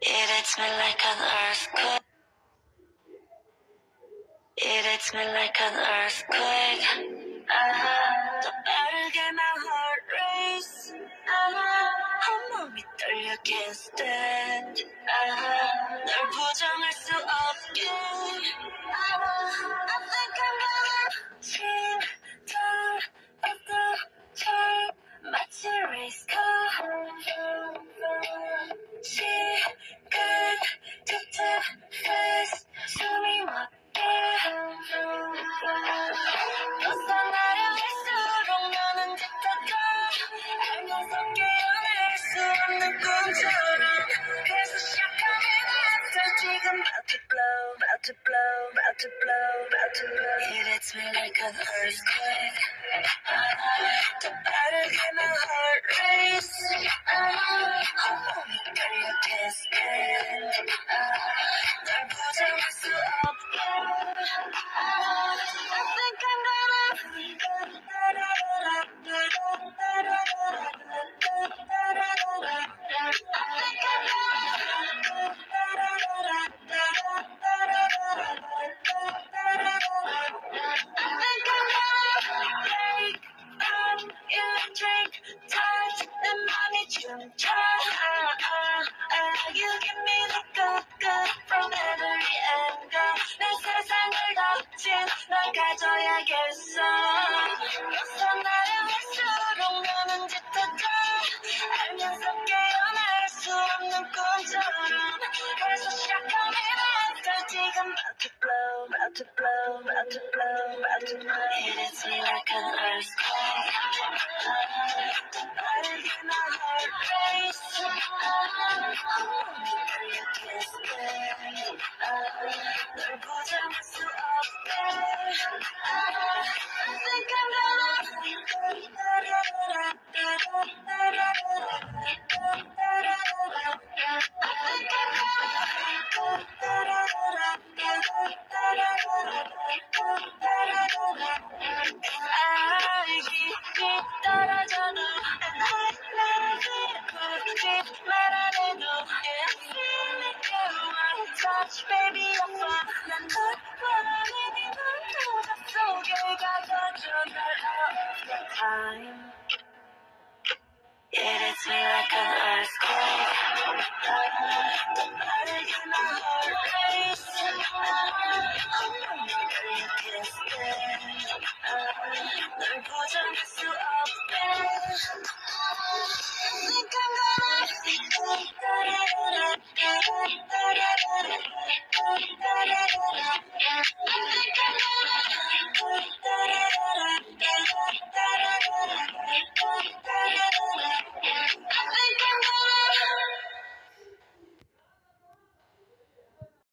It hits me like an earthquake. It hits me like an earthquake. 더 빠르게 my heart race. 온몸이 떨려 can't stand. 널 부정할 수 없게. I think I'm gonna 심장 어떠쳐 마치 race car. 시간 쫓아 fast 숨이 멎게. 벗어나려 할수록 너는 짙어져. 알면서 깨어날 수 없는 꿈처럼. 그래서 시작하는 after 지금 about to blow, about to blow, about to blow, about to blow. It hits me like an earthquake. 더 빠르게 my heart race. 온몸이 떨려 can't stand. 널 부정할 수 없게. I think I'm gonna electric touch 내 맘이 춤춰. You give me the good from every angle. 내 세상을 덮친 널 가져야겠어. 벗어나려 할수록 너는 짙어져. 알면서 깨어날 수 없는 꿈처럼. 그래서 시작하는 after 지금 about to blow, about to blow, about to blow, about to blow. It hits me like an earthquake. 더 빠르게 my heart race. 온몸이 떨려 can't stand. 널 부정할 수 없게. I think I'm 깊이 떨어져도 말안 해도 feel it you want touch baby 아파. 난 널 원하는 이 눈동자 속에 가둬줘 널 all the time. It hits me like an earthquake. 더 빠르게 my heart race. 온몸이 떨려 can't stand. 널 부정할